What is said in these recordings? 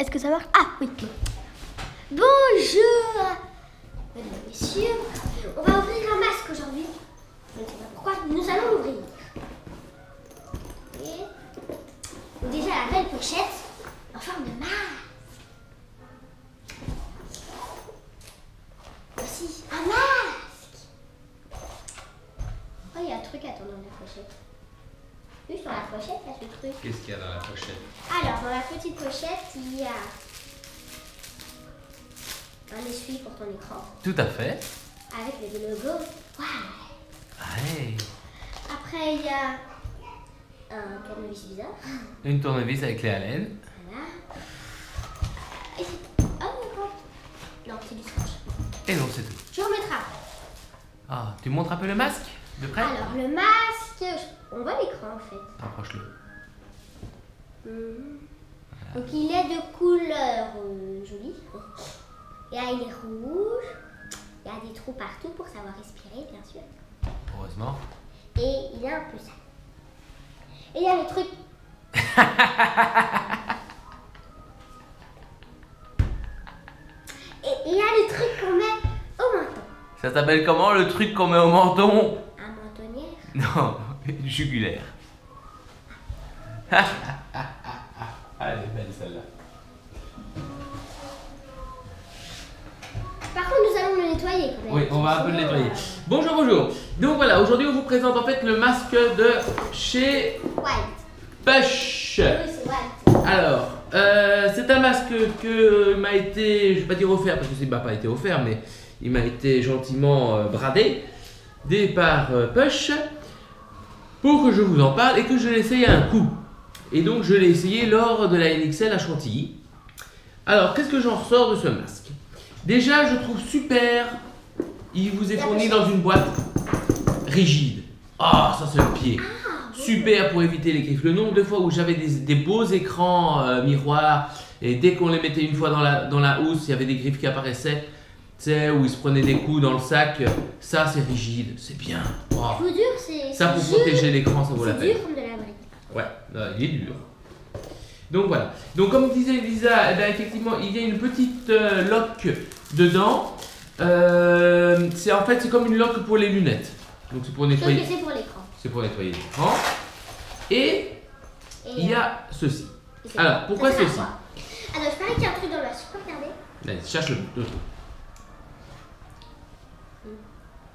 Est-ce que ça marche? Ah oui. Bonjour, mesdames et messieurs. On va ouvrir un masque aujourd'hui. Je ne sais pas pourquoi. Nous allons l'ouvrir. Donc déjà la belle pochette en forme de masque. Voici un masque. Oh, il y a un truc à tourner dans la pochette. Juste dans la pochette, là, ce truc. Qu'est-ce qu'il y a dans la pochette? Alors, dans la petite pochette, il y a un essuie pour ton écran. Tout à fait. Avec le logo. Waouh! Ouais. Après, il y a un tournevis bizarre. Une tournevis avec clé à laine. Voilà. Et c'est... Oh, d'accord. Non, c'est du scotch. Et non, c'est tout. Je remettrai après. Ah, tu montres un peu le masque de près? Alors, le masque, on voit l'écran en fait. Approche-le. Voilà. Donc, il est de couleur jolie. Et là, il est rouge. Il y a des trous partout pour savoir respirer, bien sûr. Heureusement. Et il est un peu sale. Et il y a le truc. Et il y a le truc qu'on met au menton. Ça s'appelle comment le truc qu'on met au menton? Un mentonnière. Non, jugulaire. Elle est belle celle-là. Par contre, nous allons le nettoyer quand même. Oui, on va un peu le nettoyer. Bonjour, bonjour. Donc voilà, aujourd'hui on vous présente en fait le masque de chez White. Push. Oui, c'est White. Alors, c'est un masque que m'a été, je vais pas dire offert parce que ça m'a pas été offert, mais il m'a été gentiment bradé par Push pour que je vous en parle et que je l'essaye à un coup. Et donc je l'ai essayé lors de la NXL à Chantilly. Alors, qu'est-ce que j'en ressors de ce masque? Déjà, je trouve super, il vous est fourni dans une boîte rigide. Ah, ça c'est le pied. Super pour éviter les griffes. Le nombre de fois où j'avais des beaux écrans miroirs et dès qu'on les mettait une fois dans la housse, il y avait des griffes qui apparaissaient. Tu sais, où ils se prenaient des coups dans le sac. Ça, c'est rigide, c'est bien. Oh. Je vous jure, c'est... Ça, pour protéger l'écran, ça vaut la peine. C'est dur comme de la brique. Ouais, il est dur. Donc voilà. Donc comme disait Lisa, eh bien, effectivement, il y a une petite loque dedans. C'est comme une loque pour les lunettes. Donc c'est pour nettoyer. Sauf que c'est pour l'écran. C'est pour nettoyer l'écran. Et il y a ceci. Alors, pourquoi ça sert à ceci? quoi? Alors, je parlais qu'il y a un truc dans le masque. Regardez. Allez, cherche le truc.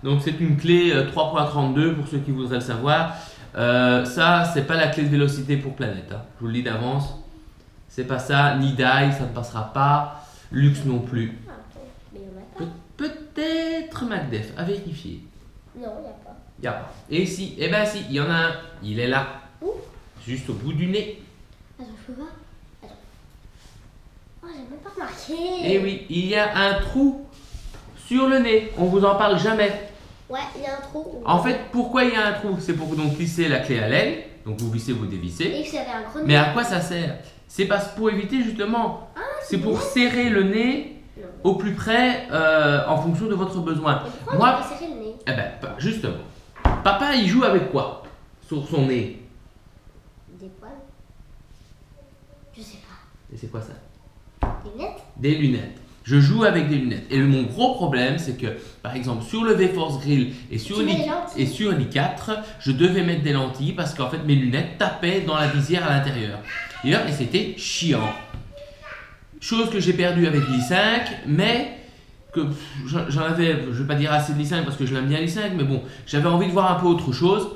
Donc c'est une clé 3.32 pour ceux qui voudraient le savoir. Ça, c'est pas la clé de vélocité pour Planète. Hein. Je vous le dis d'avance. C'est pas ça. Ni Die, ça ne passera pas. Lux non plus. Ah, ok. Mais il n'y en a pas. Peut-être MacDef, à vérifier. Non, il n'y a pas. Il n'y a pas. Et si, eh ben si, il y en a un. Il est là. Où? Juste au bout du nez. Attends, je peux voir. Attends. Oh, j'ai même pas remarqué. Et oui, il y a un trou sur le nez. On vous en parle jamais. Ouais, il y a un trou. En fait, pourquoi il y a un trou? C'est pour donc glisser la clé à laine. Donc vous vissez, vous dévissez. Et que ça avait un gros nez. Mais à quoi ça sert? C'est pour éviter justement. C'est pour serrer le nez au plus près en fonction de votre besoin. Et pourquoi on doit serrer le nez? Eh ben, justement. Papa, il joue avec quoi sur son nez? Des poils? Je sais pas. Et c'est quoi ça? Des lunettes? Des lunettes. Je joue avec des lunettes. Et mon gros problème, c'est que, par exemple, sur le V-Force Grill et sur l'i4, je devais mettre des lentilles parce qu'en fait, mes lunettes tapaient dans la visière à l'intérieur. Et c'était chiant. Chose que j'ai perdue avec l'i5, mais que j'en avais, je vais pas dire assez de l'i5 parce que je l'aime bien l'i5, mais bon, j'avais envie de voir un peu autre chose.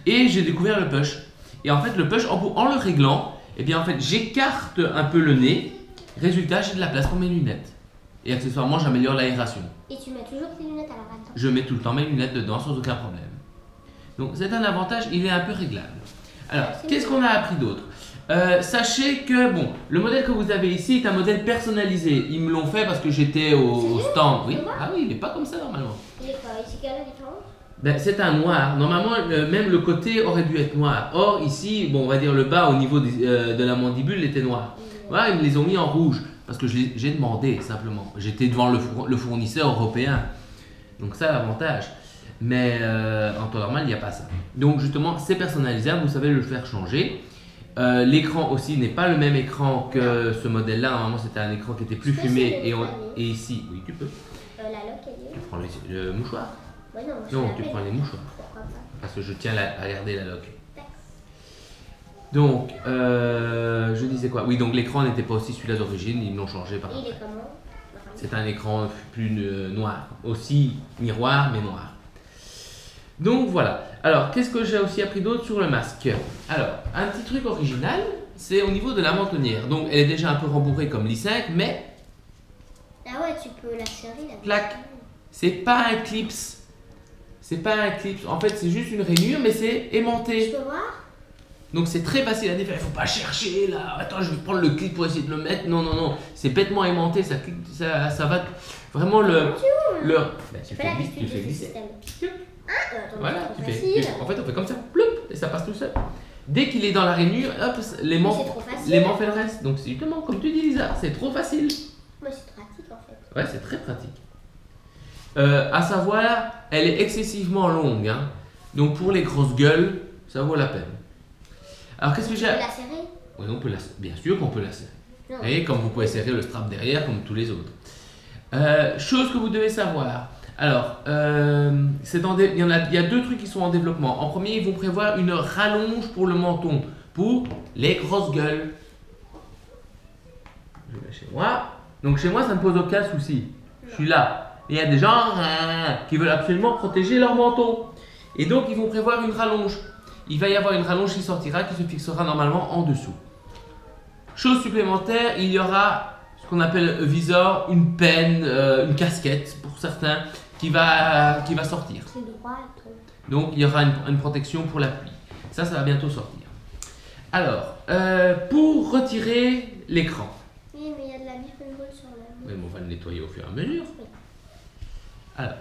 Et j'ai découvert le push. Et en fait, le push, en le réglant, eh bien, en fait, j'écarte un peu le nez. Résultat, j'ai de la place pour mes lunettes. Et accessoirement, j'améliore l'aération. Et tu mets toujours tes lunettes à la main? Je mets tout le temps mes lunettes dedans sans aucun problème. Donc c'est un avantage, il est un peu réglable. Alors, qu'est-ce qu'on a appris d'autre? Sachez que, bon, le modèle que vous avez ici est un modèle personnalisé. Ils me l'ont fait parce que j'étais au stand. Oui. Ah oui, il n'est pas comme ça normalement. Il est pas, c'est quelle la différence? Ben, c'est un noir. Normalement, même le côté aurait dû être noir. Or, ici, bon, on va dire le bas au niveau de la mandibule était noir. Voilà, ils me les ont mis en rouge. Parce que j'ai demandé simplement. J'étais devant le fournisseur européen. Donc ça, l'avantage. Mais en temps normal, il n'y a pas ça. Donc justement, c'est personnalisable, vous savez le faire changer. L'écran aussi n'est pas le même écran que ce modèle-là. Normalement, c'était un écran qui était plus Je peux fumé. essayer de Et ici, oui, tu peux. La loque, elle est Tu prends le mouchoir. Ouais, non, Non, tu prends les mouchoirs. Pourquoi pas? Parce que je tiens à garder la loque. D'accord. Donc, je disais quoi? Oui, donc l'écran n'était pas aussi celui-là d'origine. Ils l'ont changé par Et il après. est comment? C'est un écran plus noir. Aussi miroir, mais noir. Donc voilà. Alors, qu'est-ce que j'ai aussi appris d'autre sur le masque? Alors, un petit truc original, c'est au niveau de la mentonnière. Donc, elle est déjà un peu rembourrée comme l'i5, mais Ah ouais, tu peux la serrer là. clac, c'est pas un clips. C'est pas un clips. En fait, c'est juste une rainure, mais c'est aimanté. Je peux voir? Donc, c'est très facile à défaire. Il faut pas chercher là. Attends, je vais prendre le clip pour essayer de le mettre. Non, non, non. C'est bêtement aimanté. Ça va vraiment le. Bah, tu fais glisser. Voilà, en fait, on fait comme ça, ploup, et ça passe tout seul. Dès qu'il est dans la rainure, hop, l'aimant fait le reste. Donc, c'est justement comme tu dis, Lisa, c'est trop facile. Ouais, c'est pratique en fait. Ouais, c'est très pratique. À savoir, elle est excessivement longue. Hein. Donc, pour les grosses gueules, ça vaut la peine. Alors, qu'est-ce que j'ai. On peut la serrer? Oui, on peut la serrer. Bien sûr qu'on peut la serrer. Non. Et comme vous pouvez serrer le strap derrière, comme tous les autres. Chose que vous devez savoir. Alors, il y a deux trucs qui sont en développement. En premier, ils vont prévoir une rallonge pour le menton, pour les grosses gueules. Je vais chez moi. Donc chez moi, ça ne pose aucun souci. Je suis là. Et il y a des gens qui veulent absolument protéger leur menton. Et donc, ils vont prévoir une rallonge. Il va y avoir une rallonge qui sortira, qui se fixera normalement en dessous. Chose supplémentaire, il y aura ce qu'on appelle un visor, une penne, une casquette pour certains, qui va sortir. C'est droit. Donc il y aura une protection pour la pluie. Ça va bientôt sortir. Alors, pour retirer l'écran. Oui, mais il y a de la bifenol sur la main. Oui, mais on va le nettoyer au fur et à mesure. Oui. Alors,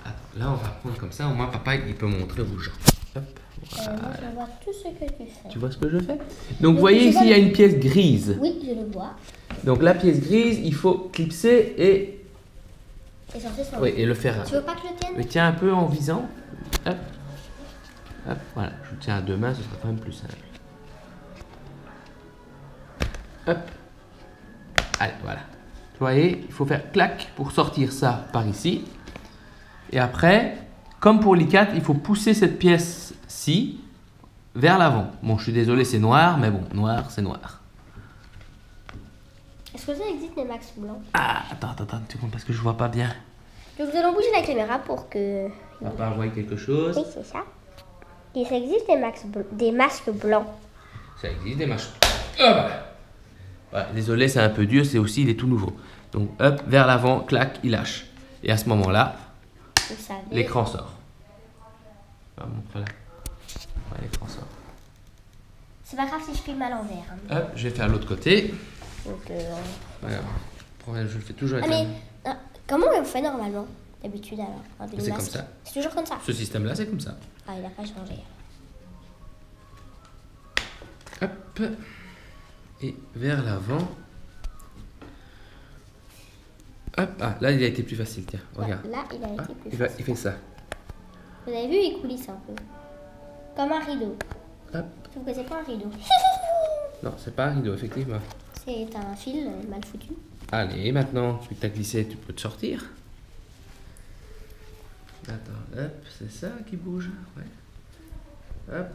attends, là on va prendre comme ça, au moins papa il peut montrer aux gens. Hop, voilà. Moi, je vois tout ce que tu fais. Tu vois ce que je fais? Donc vous voyez ici il y a une pièce grise. Oui, je le vois. Donc la pièce grise, il faut clipser et sortir son. oui, et le faire. Tu veux pas que je le tienne? Mais tiens un peu en visant. Hop. Hop, voilà. Je le tiens à deux mains, ce sera quand même plus simple. Hop. Allez, voilà. Vous voyez, il faut faire clac pour sortir ça par ici. Et après, comme pour l'i4, il faut pousser cette pièce-ci vers l'avant. Bon, je suis désolé, c'est noir, mais bon, noir, c'est noir. Est-ce que ça existe des max blancs? Ah, attends, une seconde, parce que je vois pas bien. Donc nous allons bouger la caméra pour que... Papa voit quelque chose. Oui, c'est ça. Et ça existe des masques blancs. Ça existe des machins. Hop. Voilà, désolé, c'est un peu dur, c'est aussi, il est tout nouveau. Donc, hop, vers l'avant, clac, il lâche. Et à ce moment-là, Vous savez. l'écran sort. Ah, montre-la. Ouais, l'écran sort. C'est pas grave si je filme à l'envers. Hein. Hop, je vais faire l'autre côté. Donc, Voilà. Problème, je le fais toujours Ah, avec mais comment on fait normalement d'habitude alors avec C'est les comme masques? ça. C'est toujours comme ça. Ce système-là, c'est comme ça. Ah, il a pas changé. Hop. Et vers l'avant. Hop, ah, là, il a été plus facile, tiens, regarde. Ouais, là, il a Ah, été plus il facile. fait ça. Vous avez vu, il coulisse un peu. Comme un rideau. Hop. Sauf que c'est pas un rideau. Non, c'est pas un rideau, effectivement. C'est un fil mal foutu. Allez, maintenant, vu que tu as glissé, tu peux te sortir. Attends, hop, c'est ça qui bouge. Ouais. Hop.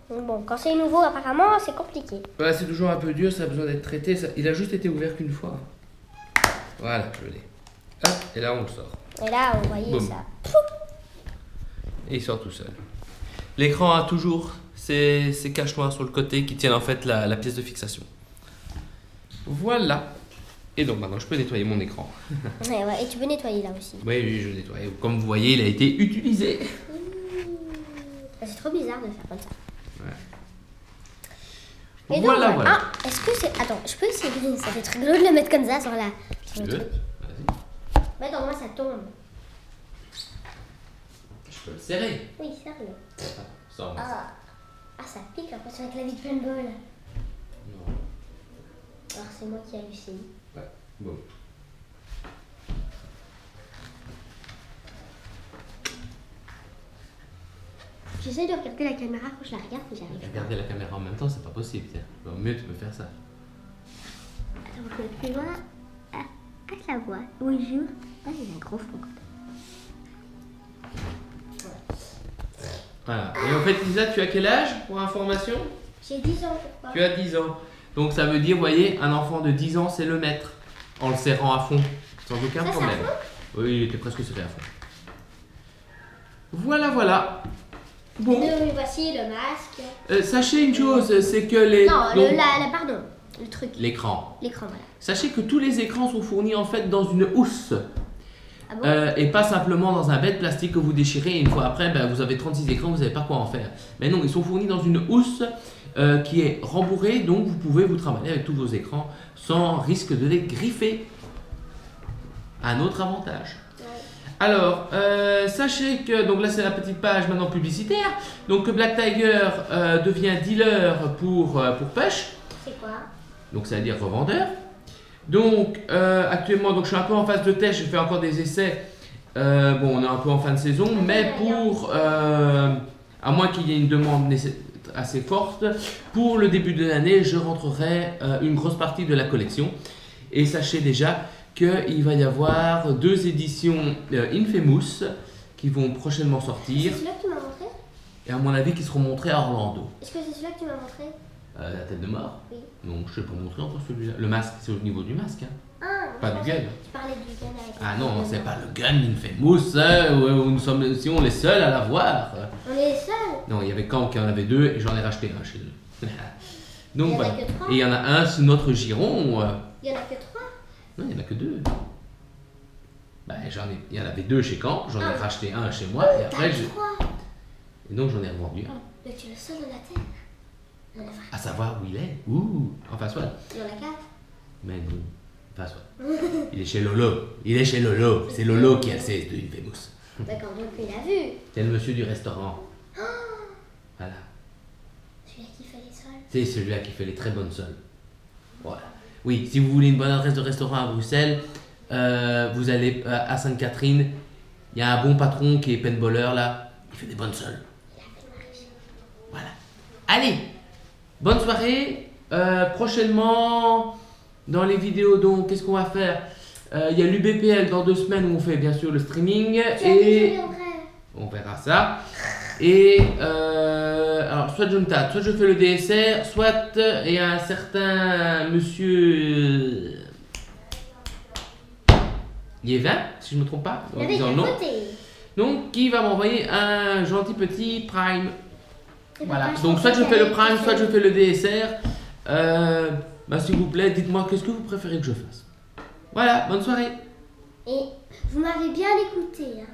Donc bon, quand c'est nouveau, apparemment, c'est compliqué. Ouais, c'est toujours un peu dur, ça a besoin d'être traité. Il a juste été ouvert qu'une fois. Voilà, je l'ai. Hop, et là, on le sort. Et là, vous voyez Boum. ça. Et il sort tout seul. L'écran a toujours ces caches noires sur le côté qui tiennent en fait la pièce de fixation. Voilà. Et donc maintenant, je peux nettoyer mon écran. Ouais, et tu peux nettoyer là aussi. Oui, je nettoie. Comme vous voyez, il a été utilisé. C'est trop bizarre de faire comme ça. Ouais. Et Voilà, donc, voilà. Ah, est-ce que c'est... Attends, je peux essayer. Ça fait très rigolo de le mettre comme ça sur la... Tu veux? Vas-y. Mais attends, moi, ça tombe. Je peux le serrer. Oui, serre-le. Sans Ah, ça pique l'impression avec la vie de paintball. Non. Alors, c'est moi qui hallucine. Ouais. Bon. J'essaie de regarder la caméra quand je la regarde, mais j'arrive pas. Regarder la caméra en même temps, c'est pas possible. Tiens. Au mieux, tu peux faire ça. Attends, je vais plus loin. Ah, je la vois. Bonjour. Ah, il a un gros front. Voilà. Et en fait, Lisa, tu as quel âge pour information? J'ai 10 ans, pourquoi? Tu as 10 ans. Donc ça veut dire, vous voyez, un enfant de 10 ans, c'est le maître. En le serrant à fond, sans aucun Ça, problème. c'est à Oui, il était presque serré à fond. Voilà, voilà. Bon, Nous, voici le masque. sachez une chose, c'est que les... Non, donc, pardon, le truc. l'écran. L'écran, voilà. Sachez que tous les écrans sont fournis en fait dans une housse. Ah bon? Et pas simplement dans un bête plastique que vous déchirez et une fois après, ben, vous avez 36 écrans, vous savez pas quoi en faire. Mais non, ils sont fournis dans une housse qui est rembourrée, donc vous pouvez vous trimballer avec tous vos écrans sans risque de les griffer. Un autre avantage. Ouais. Alors, sachez que, donc là c'est la petite page maintenant publicitaire, donc que Black Tiger devient dealer pour Push, C'est quoi? donc ça veut dire revendeur. Donc actuellement, donc, je suis un peu en phase de test, je fais encore des essais, bon on est un peu en fin de saison, mais pour, à moins qu'il y ait une demande assez forte, pour le début de l'année je rentrerai une grosse partie de la collection. Et sachez déjà qu'il va y avoir 2 éditions Infamous qui vont prochainement sortir, C'est celui-là que tu m'as montré? et à mon avis qui seront montrés à Orlando. Est-ce que c'est celui-là que tu m'as montré? La tête de mort? Oui. Non, je ne sais pas montrer encore celui-là. Le masque, c'est au niveau du masque, hein. Ah, Pas je du pensais gun. que Tu parlais du gun avec Ah le non, gun. c'est pas le gun Infamous, où nous sommes si on les seuls à l'avoir. On est les seuls. Non, il y avait quand qui en avait 2 et j'en ai racheté un chez eux. Donc Il y en a voilà. que 3. Et il y en a un sous notre giron. Il y en a que 3. Non, il n'y en a que 2. Bah, il y en avait 2 chez Caen, j'en ai Ah. racheté un chez moi et après j'ai. 3. Et donc j'en ai revendu un. Mais tu es le seul de la Terre. Il y en a 4. À savoir où il est. Ouh, enfin soit. Il y en a 4. Mais non, enfin soit. Il est chez Lolo. Il est chez Lolo. C'est Lolo qui a le CS de Infamous. D'accord, donc il a vu. C'est le monsieur du restaurant. Voilà. Celui-là qui fait les sols. C'est celui-là qui fait les très bonnes sols. Voilà. Oui, si vous voulez une bonne adresse de restaurant à Bruxelles, vous allez à Sainte-Catherine. Il y a un bon patron qui est paintballer là. Il fait des bonnes sols. Il a fait le maraîcher. Voilà. Allez, bonne soirée. Prochainement, dans les vidéos, donc, qu'est-ce qu'on va faire? Il y a l'UBPL dans 2 semaines où on fait bien sûr le streaming. Tu as dit que je Et viendrais. on verra ça. Et alors, soit je me tâte, soit je fais le DSR, soit il y a un certain monsieur Liévin, si je ne me trompe pas, Il en avait disant qu'à non. côté. Donc, qui va m'envoyer un gentil petit Prime. Et Voilà. papa, Donc, soit je fais le Prime, tout soit je seul. fais le DSR. Bah, s'il vous plaît, dites-moi qu'est-ce que vous préférez que je fasse. Voilà, bonne soirée. Et vous m'avez bien écouté. Hein.